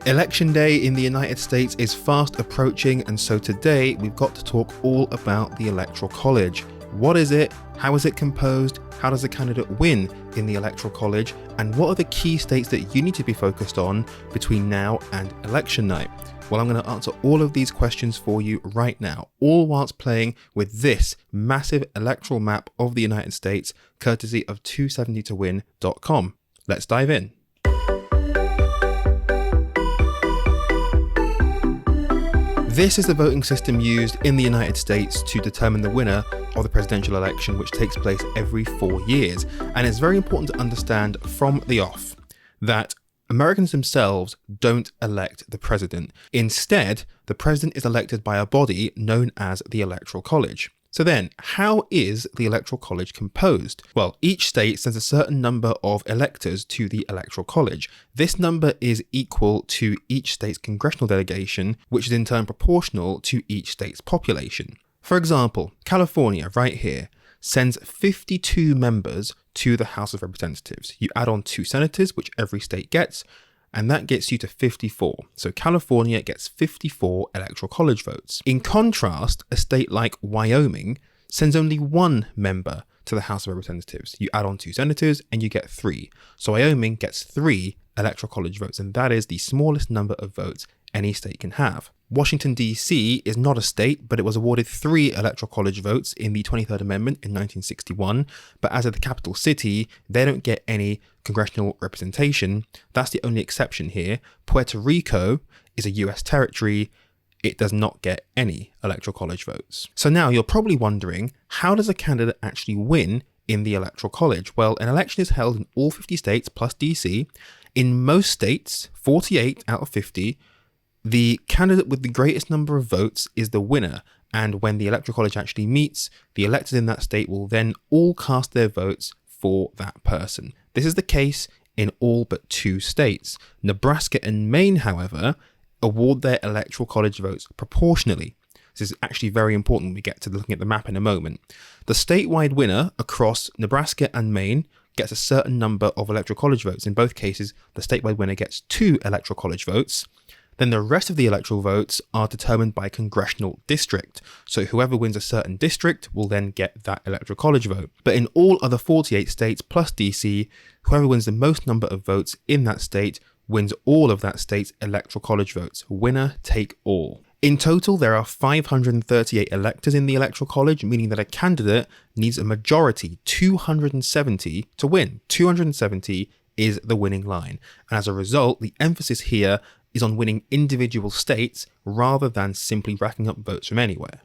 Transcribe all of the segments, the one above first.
Election day in the United States is fast approaching, and so today we've got to talk all about the Electoral College. What is it? How is it composed? How does a candidate win in the Electoral College? And what are the key states that you need to be focused on between now and election night? Well, I'm going to answer all of these questions for you right now, all whilst playing with this massive electoral map of the United States, courtesy of 270towin.com. Let's dive in. This is the voting system used in the United States to determine the winner of the presidential election, which takes place every 4 years. And it's very important to understand from the off that Americans themselves don't elect the president. Instead, the president is elected by a body known as the Electoral College. So then, how is the Electoral College composed? Well, each state sends a certain number of electors to the Electoral College. This number is equal to each state's congressional delegation, which is in turn proportional to each state's population. For example, California, right here, sends 52 members to the House of Representatives. You add on 2 senators, which every state gets, and that gets you to 54. So California gets 54 Electoral College votes. In contrast, a state like Wyoming sends only 1 member to the House of Representatives. You add on 2 senators and you get 3. So Wyoming gets 3 Electoral College votes, and that is the smallest number of votes any state can have. Washington, D.C. is not a state, but it was awarded 3 Electoral College votes in the 23rd Amendment in 1961. But as of the capital city, they don't get any congressional representation. That's the only exception here. Puerto Rico is a US territory. It does not get any Electoral College votes. So now you're probably wondering, how does a candidate actually win in the Electoral College? Well, an election is held in all 50 states plus DC. In most states, 48 out of 50, the candidate with the greatest number of votes is the winner, and when the Electoral College actually meets, the electors in that state will then all cast their votes for that person. This is the case in all but 2 states. Nebraska and Maine, however, award their Electoral College votes proportionally. This is actually very important when we get to looking at the map in a moment. The statewide winner across Nebraska and Maine gets a certain number of Electoral College votes. In both cases, the statewide winner gets 2 Electoral College votes. Then the rest of the electoral votes are determined by congressional district. So whoever wins a certain district will then get that Electoral College vote. But in all other 48 states plus DC, whoever wins the most number of votes in that state wins all of that state's Electoral College votes. Winner take all. In total, there are 538 electors in the Electoral College, meaning that a candidate needs a majority, 270, to win. 270 is the winning line. And as a result, the emphasis here is on winning individual states rather than simply racking up votes from anywhere.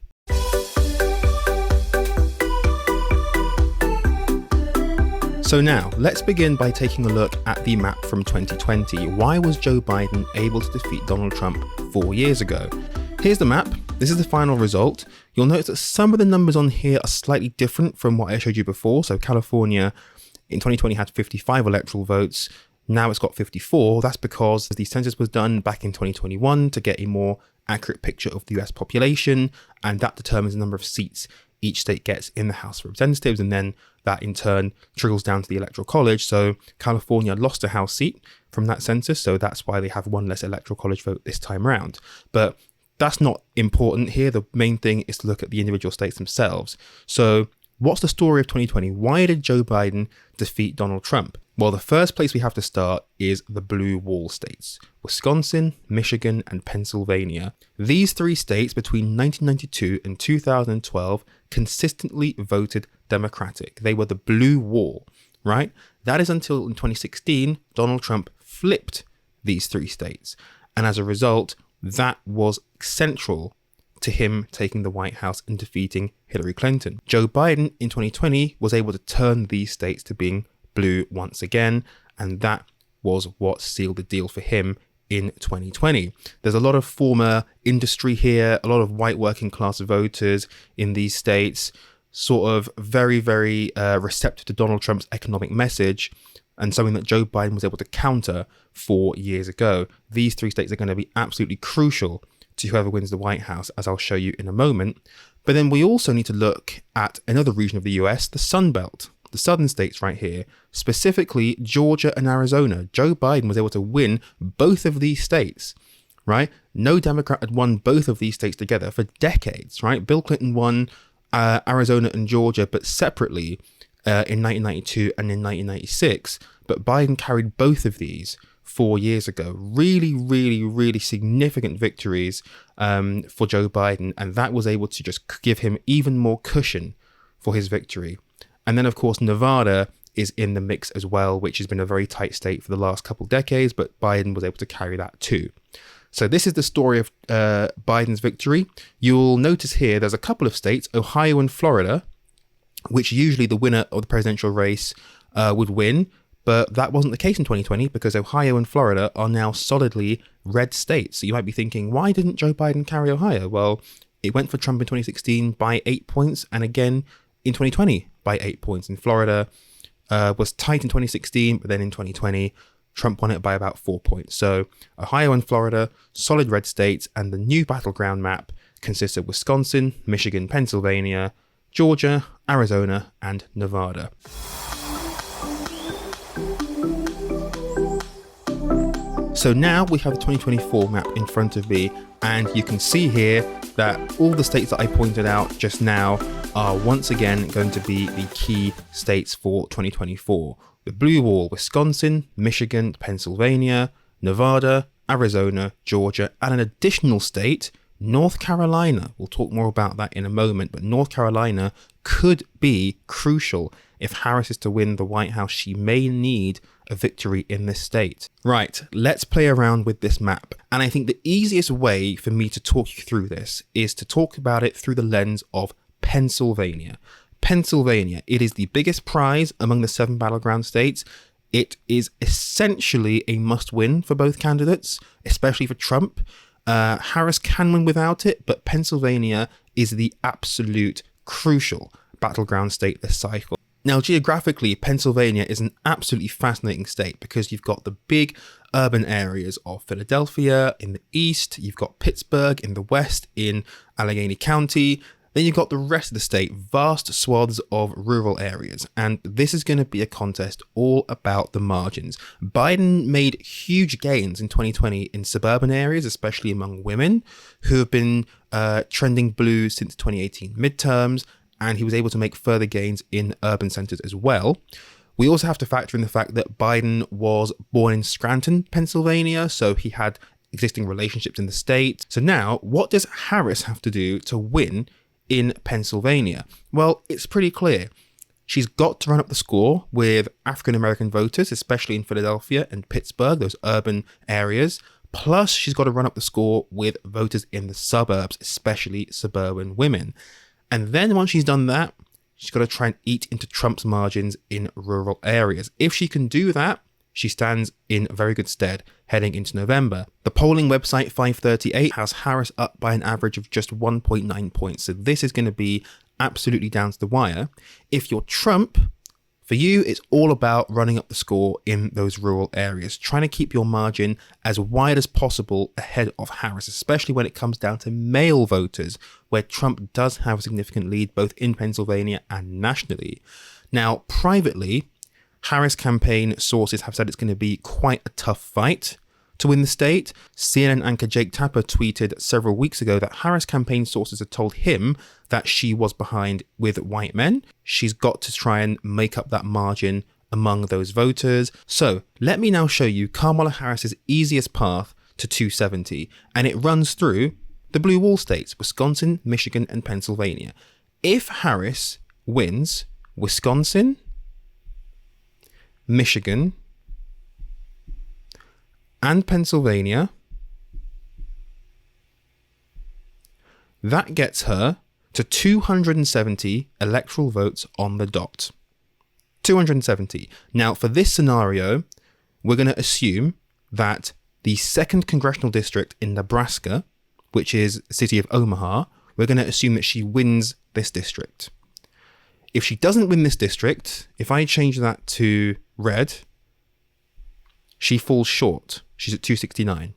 So now, let's begin by taking a look at the map from 2020. Why was Joe Biden able to defeat Donald Trump 4 years ago? Here's the map. This is the final result. You'll notice that some of the numbers on here are slightly different from what I showed you before. So California in 2020 had 55 electoral votes. Now it's got 54. That's because the census was done back in 2021 to get a more accurate picture of the US population, and that determines the number of seats each state gets in the House of Representatives, and then that in turn trickles down to the Electoral College. So California lost a House seat from that census, so that's why they have 1 less Electoral College vote this time around. But that's not important here. The main thing is to look at the individual states themselves. So what's the story of 2020? Why did Joe Biden defeat Donald Trump? Well, the first place we have to start is the blue wall states: Wisconsin, Michigan, and Pennsylvania. These 3 states between 1992 and 2012 consistently voted Democratic. They were the blue wall, right? That is until in 2016, Donald Trump flipped these 3 states. And as a result, that was central to him taking the White House and defeating Hillary Clinton. Joe Biden in 2020 was able to turn these states to being blue once again, and that was what sealed the deal for him in 2020. There's a lot of former industry here, a lot of white working class voters in these states, sort of very, very receptive to Donald Trump's economic message, and something that Joe Biden was able to counter 4 years ago. These 3 states are going to be absolutely crucial to whoever wins the White House, as I'll show you in a moment. But then we also need to look at another region of the US, the Sun Belt. the southern states right here, specifically Georgia and Arizona. Joe Biden was able to win both of these states, right? No Democrat had won both of these states together for decades, right? Bill Clinton won Arizona and Georgia, but separately in 1992 and in 1996. But Biden carried both of these 4 years ago. Really, really, really significant victories for Joe Biden. And that was able to just give him even more cushion for his victory. And then, of course, Nevada is in the mix as well, which has been a very tight state for the last couple decades, but Biden was able to carry that too. So this is the story of Biden's victory. You'll notice here there's a couple of states, Ohio and Florida, which usually the winner of the presidential race would win. But that wasn't the case in 2020 because Ohio and Florida are now solidly red states. So you might be thinking, why didn't Joe Biden carry Ohio? Well, it went for Trump in 2016 by 8 points and again in 2020 by 8 points. And Florida was tight in 2016, but then in 2020, Trump won it by about 4 points. So Ohio and Florida, solid red states, and the new battleground map consists of Wisconsin, Michigan, Pennsylvania, Georgia, Arizona, and Nevada. So now we have the 2024 map in front of me, and you can see here that all the states that I pointed out just now are once again going to be the key states for 2024. The blue wall: Wisconsin, Michigan, Pennsylvania, Nevada, Arizona, Georgia, and an additional state, North Carolina. We'll talk more about that in a moment, but North Carolina could be crucial. If Harris is to win the White House, she may need a victory in this state. Right, let's play around with this map. And I think the easiest way for me to talk you through this is to talk about it through the lens of Pennsylvania. Pennsylvania, it is the biggest prize among the 7 battleground states. It is essentially a must-win for both candidates, especially for Trump. Harris can win without it, but Pennsylvania is the absolute crucial battleground state this cycle. Now, geographically, Pennsylvania is an absolutely fascinating state because you've got the big urban areas of Philadelphia in the east, you've got Pittsburgh in the west in Allegheny County, then you've got the rest of the state, vast swaths of rural areas. And this is going to be a contest all about the margins. Biden made huge gains in 2020 in suburban areas, especially among women who have been trending blue since 2018 midterms. And he was able to make further gains in urban centers as well. We also have to factor in the fact that Biden was born in Scranton, Pennsylvania, so he had existing relationships in the state. So now, what does Harris have to do to win in Pennsylvania? Well, it's pretty clear. She's got to run up the score with African-American voters, especially in Philadelphia and Pittsburgh, those urban areas. Plus, she's got to run up the score with voters in the suburbs, especially suburban women. And then once she's done that, she's got to try and eat into Trump's margins in rural areas. If she can do that, she stands in very good stead heading into November. The polling website 538 has Harris up by an average of just 1.9 points. So this is going to be absolutely down to the wire. If you're Trump, for you, it's all about running up the score in those rural areas, trying to keep your margin as wide as possible ahead of Harris, especially when it comes down to male voters, where Trump does have a significant lead both in Pennsylvania and nationally. Now, privately, Harris campaign sources have said it's going to be quite a tough fight to win the state. CNN anchor Jake Tapper tweeted several weeks ago that Harris campaign sources had told him that she was behind with white men. She's got to try and make up that margin among those voters. So let me now show you Kamala Harris's easiest path to 270, and it runs through the blue wall states, Wisconsin, Michigan, and Pennsylvania. If Harris wins Wisconsin, Michigan, and Pennsylvania, that gets her to 270 electoral votes on the dot. 270. Now, for this scenario, we're going to assume that the 2nd congressional district in Nebraska, which is the city of Omaha, we're going to assume that she wins this district. If she doesn't win this district, if I change that to red, she falls short. She's at 269.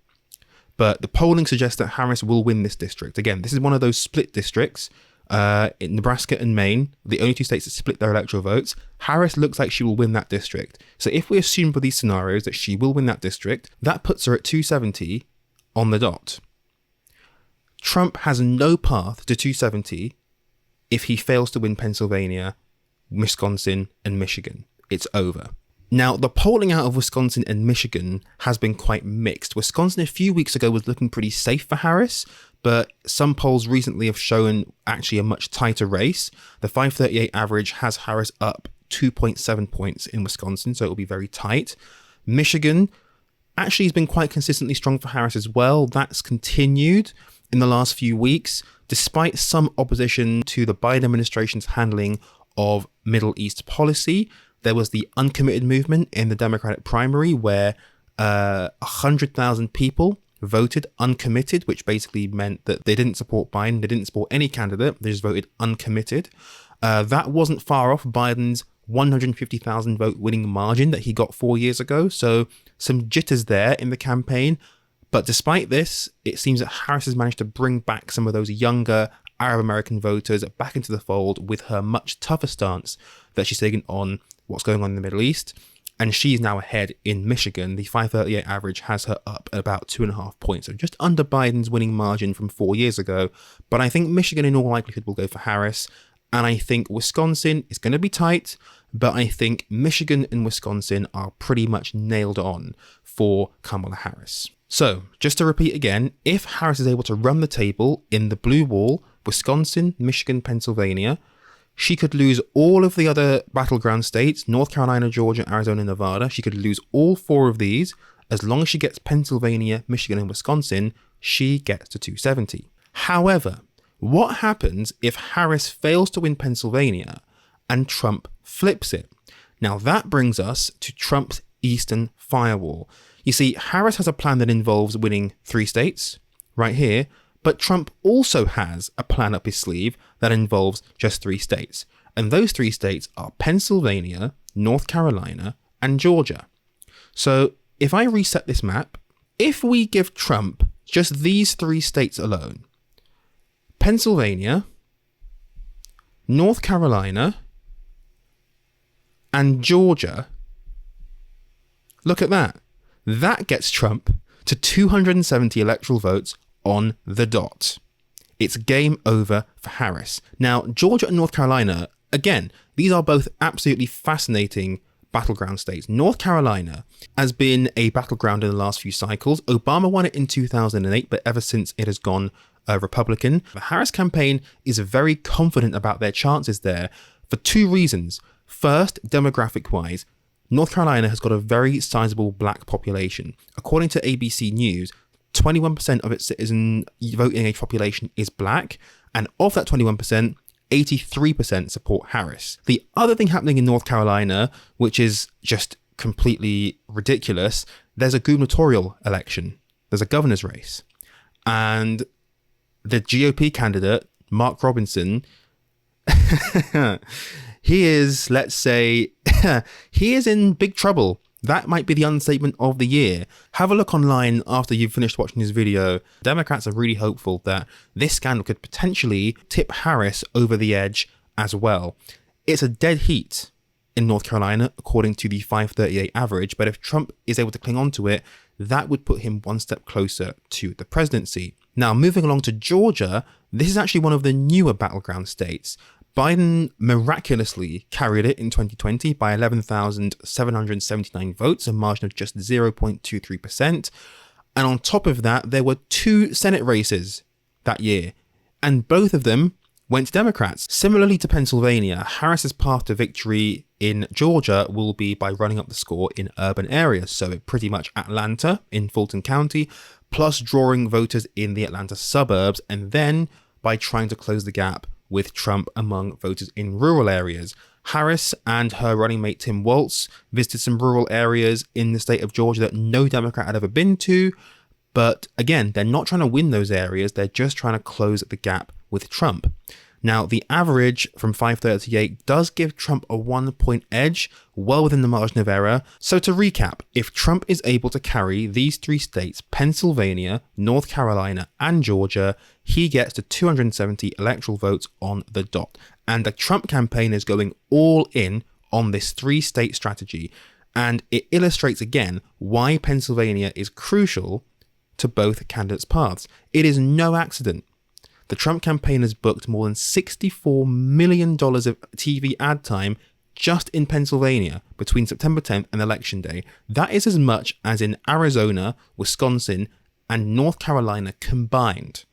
But the polling suggests that Harris will win this district. Again, this is one of those split districts in Nebraska and Maine, the only two states that split their electoral votes, Harris looks like she will win that district. So if we assume for these scenarios that she will win that district, that puts her at 270 on the dot. Trump has no path to 270 if he fails to win Pennsylvania, Wisconsin, and Michigan. It's over. Now, the polling out of Wisconsin and Michigan has been quite mixed. Wisconsin a few weeks ago was looking pretty safe for Harris, but some polls recently have shown actually a much tighter race. The 538 average has Harris up 2.7 points in Wisconsin, so it will be very tight. Michigan actually has been quite consistently strong for Harris as well. That's continued in the last few weeks, despite some opposition to the Biden administration's handling of Middle East policy. There was the uncommitted movement in the Democratic primary where 100,000 people voted uncommitted, which basically meant that they didn't support Biden. They didn't support any candidate. They just voted uncommitted. That wasn't far off Biden's 150,000 vote winning margin that he got 4 years ago. So some jitters there in the campaign. But despite this, it seems that Harris has managed to bring back some of those younger Arab American voters back into the fold with her much tougher stance that she's taken on what's going on in the Middle East. And she's now ahead in Michigan. The 538 average has her up at about 2.5 points. So just under Biden's winning margin from 4 years ago. But I think Michigan in all likelihood will go for Harris. And I think Wisconsin is going to be tight. But I think Michigan and Wisconsin are pretty much nailed on for Kamala Harris. So just to repeat again, if Harris is able to run the table in the blue wall, Wisconsin, Michigan, Pennsylvania, she could lose all of the other battleground states, North Carolina, Georgia, Arizona, Nevada. She could lose all 4 of these. As long as she gets Pennsylvania, Michigan, and Wisconsin, she gets to 270. However, what happens if Harris fails to win Pennsylvania and Trump flips it? Now that brings us to Trump's Eastern Firewall. You see, Harris has a plan that involves winning 3 states, right here, but Trump also has a plan up his sleeve that involves just 3 states. And those 3 states are Pennsylvania, North Carolina, and Georgia. So if I reset this map, if we give Trump just these 3 states alone, Pennsylvania, North Carolina, and Georgia, look at that. That gets Trump to 270 electoral votes on the dot. It's game over for Harris. Now, Georgia and North Carolina, again, these are both absolutely fascinating battleground states. North Carolina has been a battleground in the last few cycles. Obama won it in 2008, but ever since it has gone Republican. The Harris campaign is very confident about their chances there for 2 reasons. First, demographic-wise, North Carolina has got a very sizable black population. According to ABC News, 21% of its citizen voting age population is black, and of that 21%, 83% support Harris. The other thing happening in North Carolina, which is just completely ridiculous, there's a gubernatorial election. There's a governor's race. And the GOP candidate, Mark Robinson, he is, let's say, he is in big trouble. That might be the understatement of the year. Have a look online after you've finished watching this video. Democrats are really hopeful that this scandal could potentially tip Harris over the edge as well. It's a dead heat in North Carolina, according to the 538 average, but if Trump is able to cling on to it, that would put him one step closer to the presidency. Now, moving along to Georgia, this is actually one of the newer battleground states. Biden miraculously carried it in 2020 by 11,779 votes, a margin of just 0.23%. And on top of that, there were 2 Senate races that year, and both of them went to Democrats. Similarly to Pennsylvania, Harris's path to victory in Georgia will be by running up the score in urban areas. So pretty much Atlanta in Fulton County, plus drawing voters in the Atlanta suburbs, and then by trying to close the gap with Trump among voters in rural areas. Harris and her running mate Tim Walz visited some rural areas in the state of Georgia that no Democrat had ever been to. But again, they're not trying to win those areas. They're just trying to close the gap with Trump. Now, the average from 538 does give Trump a 1-point edge, well within the margin of error. So to recap, if Trump is able to carry these 3 states, Pennsylvania, North Carolina, and Georgia, he gets to 270 electoral votes on the dot. And the Trump campaign is going all in on this 3-state strategy. And it illustrates again why Pennsylvania is crucial to both candidates' paths. It is no accident. The Trump campaign has booked more than $64 million of TV ad time just in Pennsylvania between September 10th and Election Day. That is as much as in Arizona, Wisconsin, and North Carolina combined.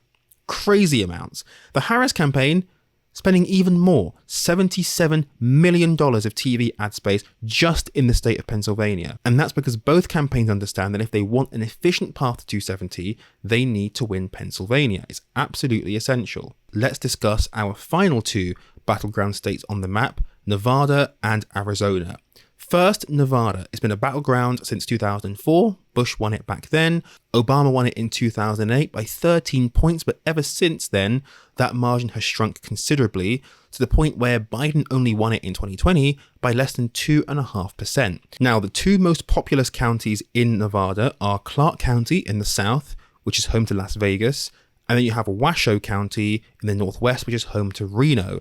Crazy amounts. The Harris campaign spending even more, $77 million of TV ad space just in the state of Pennsylvania. And that's because both campaigns understand that if they want an efficient path to 270, they need to win Pennsylvania. It's absolutely essential. Let's discuss our final 2 battleground states on the map, Nevada and Arizona. First, Nevada. It's been a battleground since 2004. Bush won it back then. Obama won it in 2008 by 13 points, but ever since then, that margin has shrunk considerably to the point where Biden only won it in 2020 by less than 2.5%. Now, the 2 most populous counties in Nevada are Clark County in the south, which is home to Las Vegas, and then you have Washoe County in the northwest, which is home to Reno.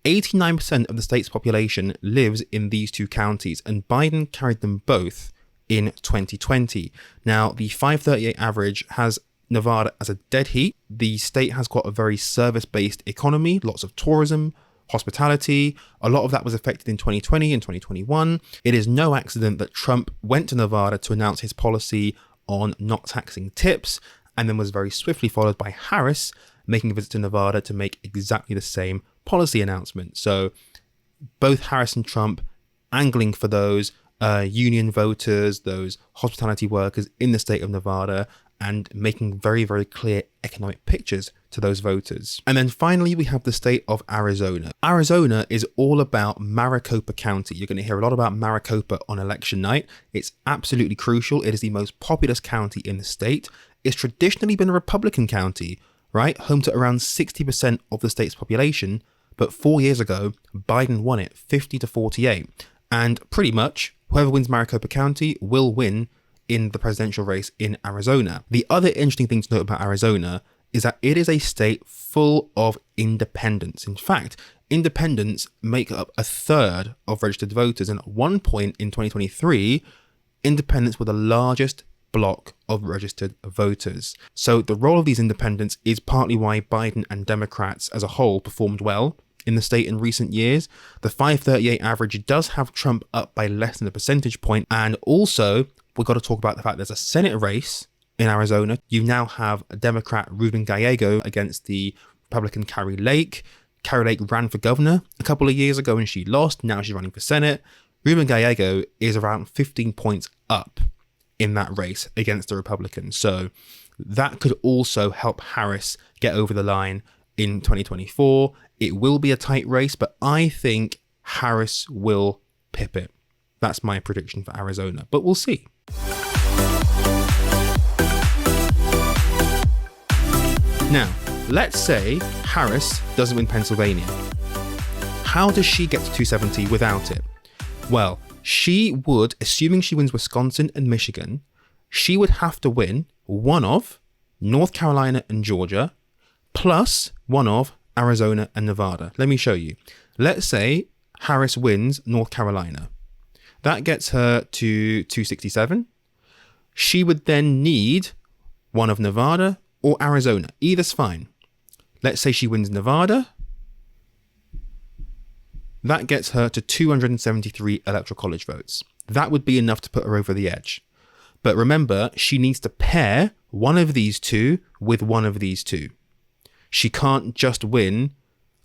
89% of the state's population lives in these 2 counties, and Biden carried them both in 2020. Now, the 538 average has Nevada as a dead heat. The state has got a very service-based economy, lots of tourism, hospitality. A lot of that was affected in 2020 and 2021. It is no accident that Trump went to Nevada to announce his policy on not taxing tips, and then was very swiftly followed by Harris making a visit to Nevada to make exactly the same policy announcement. So both Harris and Trump angling for those union voters, those hospitality workers in the state of Nevada, and making very, very clear economic pictures to those voters. And then finally, we have the state of Arizona. Arizona is all about Maricopa County. You're going to hear a lot about Maricopa on election night. It's absolutely crucial. It is the most populous county in the state. It's traditionally been a Republican county, right? Home to around 60% of the state's population. But 4 years ago, Biden won it 50-48. And pretty much whoever wins Maricopa County will win in the presidential race in Arizona. The other interesting thing to note about Arizona is that it is a state full of independents. In fact, independents make up 1/3 of registered voters. And at one point in 2023, independents were the largest block of registered voters. So the role of these independents is partly why Biden and Democrats as a whole performed well in the state in recent years. The 538 average does have Trump up by less than a percentage point. And also, we've got to talk about the fact there's a Senate race in Arizona. You now have a Democrat, Ruben Gallego, against the Republican Carrie Lake. Carrie Lake ran for governor a couple of years ago and she lost. Now she's running for Senate. Ruben Gallego is around 15 points up in that race against the Republicans. So that could also help Harris get over the line in 2024. It will be a tight race, but I think Harris will pip it. That's my prediction for Arizona, but we'll see. Now, let's say Harris doesn't win Pennsylvania. How does she get to 270 without it? Well, she would, assuming she wins Wisconsin and Michigan, she would have to win one of North Carolina and Georgia, plus one of Arizona and Nevada. Let me show you. Let's say Harris wins North Carolina. That gets her to 267. She would then need one of Nevada or Arizona. Either's fine. Let's say she wins Nevada. That gets her to 273 Electoral College votes. That would be enough to put her over the edge. But remember, she needs to pair one of these 2 with one of these 2. She can't just win.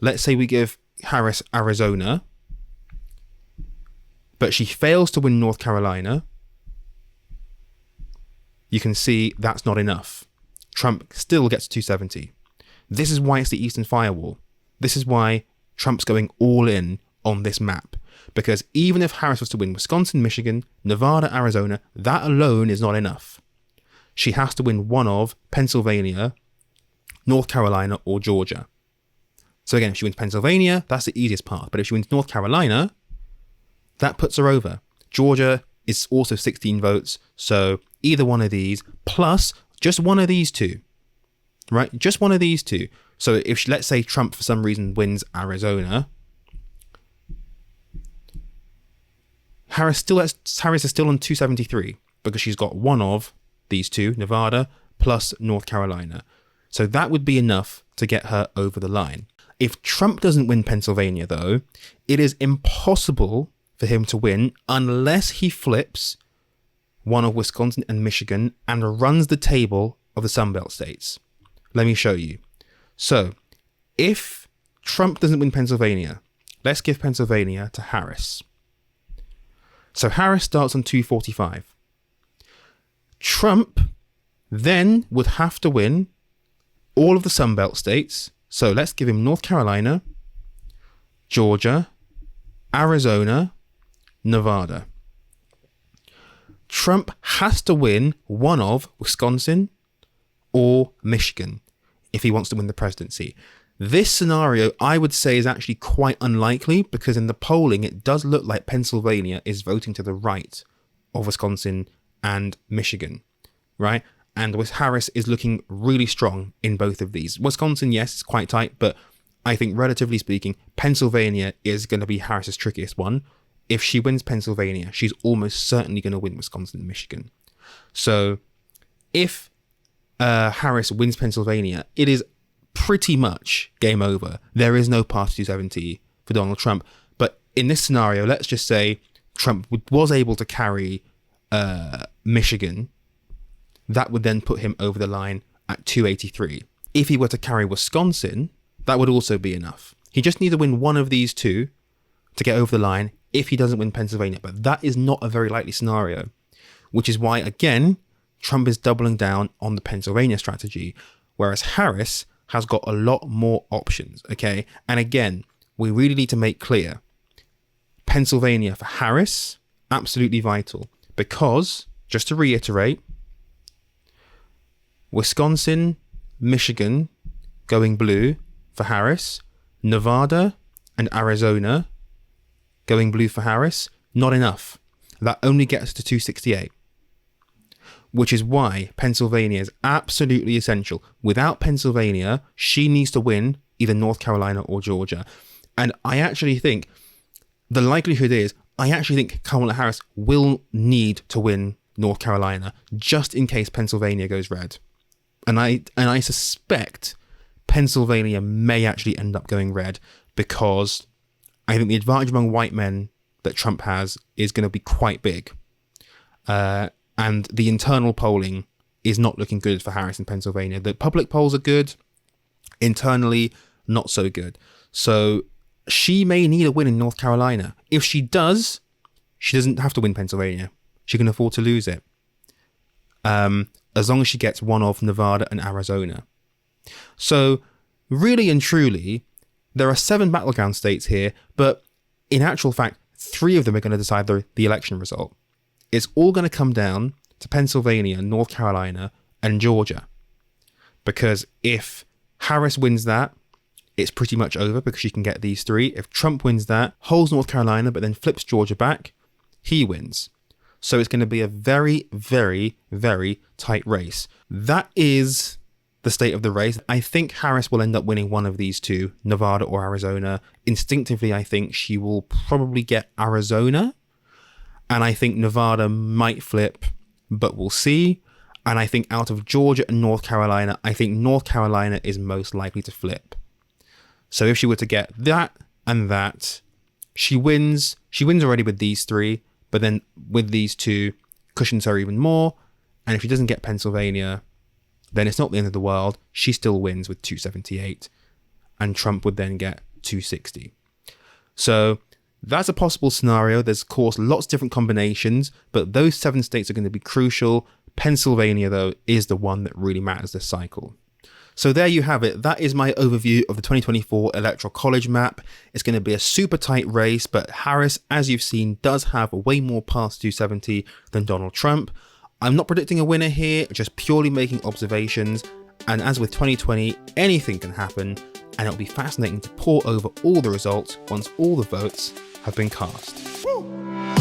Let's say we give Harris Arizona, but she fails to win North Carolina. You can see that's not enough. Trump still gets 270. This is why it's the Eastern Firewall. This is why Trump's going all in on this map. Because even if Harris was to win Wisconsin, Michigan, Nevada, Arizona, that alone is not enough. She has to win one of Pennsylvania, North Carolina, or Georgia. So again, if she wins Pennsylvania, that's the easiest path. But if she wins North Carolina, that puts her over. Georgia is also 16 votes. So either one of these, plus just one of these two, right? Just one of these two. So if she, let's say Trump for some reason wins Arizona, Harris is still on 273 because she's got one of these two, Nevada plus North Carolina. So that would be enough to get her over the line. If Trump doesn't win Pennsylvania, though, it is impossible for him to win unless he flips one of Wisconsin and Michigan and runs the table of the Sunbelt states. Let me show you. So if Trump doesn't win Pennsylvania, let's give Pennsylvania to Harris. So Harris starts on 245. Trump then would have to win all of the Sunbelt states. So let's give him North Carolina, Georgia, Arizona, Nevada. Trump has to win one of Wisconsin or Michigan if he wants to win the presidency. This scenario, I would say, is actually quite unlikely because in the polling, it does look like Pennsylvania is voting to the right of Wisconsin and Michigan, right? And Harris is looking really strong in both of these. Wisconsin, yes, it's quite tight, but I think relatively speaking, Pennsylvania is going to be Harris's trickiest one. If she wins Pennsylvania, she's almost certainly going to win Wisconsin and Michigan. So if Harris wins Pennsylvania, it is pretty much game over. There is no path to 270 for Donald Trump. But in this scenario, let's just say Trump was able to carry Michigan. That would then put him over the line at 283. If he were to carry Wisconsin, that would also be enough. He just needs to win one of these two to get over the line if he doesn't win Pennsylvania. But that is not a very likely scenario, which is why, again, Trump is doubling down on the Pennsylvania strategy, whereas Harris has got a lot more options, okay? And again, we really need to make clear, Pennsylvania for Harris, absolutely vital, because, just to reiterate, Wisconsin, Michigan going blue for Harris, Nevada and Arizona going blue for Harris, not enough. That only gets to 268. Which is why Pennsylvania is absolutely essential. Without Pennsylvania, she needs to win either North Carolina or Georgia. And I actually think the likelihood is, Kamala Harris will need to win North Carolina just in case Pennsylvania goes red. And I suspect Pennsylvania may actually end up going red because I think the advantage among white men that Trump has is going to be quite big. And the internal polling is not looking good for Harris in Pennsylvania. The public polls are good. Internally, not so good. So she may need a win in North Carolina. If she does, she doesn't have to win Pennsylvania. She can afford to lose it. As long as she gets one of Nevada and Arizona. So really and truly, there are 7 battleground states here, but in actual fact, 3 of them are going to decide the election result. It's all going to come down to Pennsylvania, North Carolina, and Georgia. Because if Harris wins that, it's pretty much over because she can get these 3. If Trump wins that, holds North Carolina, but then flips Georgia back, he wins. So it's going to be a very, very, very tight race. That is the state of the race. I think Harris will end up winning one of these 2, Nevada or Arizona. Instinctively, I think she will probably get Arizona. And I think Nevada might flip, but we'll see. And I think out of Georgia and North Carolina, I think North Carolina is most likely to flip. So if she were to get that and that, she wins. She wins already with these 3. But then with these 2, cushions her even more. And if she doesn't get Pennsylvania, then it's not the end of the world. She still wins with 278. And Trump would then get 260. So that's a possible scenario. There's, of course, lots of different combinations. But those 7 states are going to be crucial. Pennsylvania, though, is the one that really matters this cycle. So there you have it. That is my overview of the 2024 Electoral College map. It's going to be a super tight race, but Harris, as you've seen, does have way more past 270 than Donald Trump. I'm not predicting a winner here, just purely making observations. And as with 2020, anything can happen, and it'll be fascinating to pore over all the results once all the votes have been cast. Woo!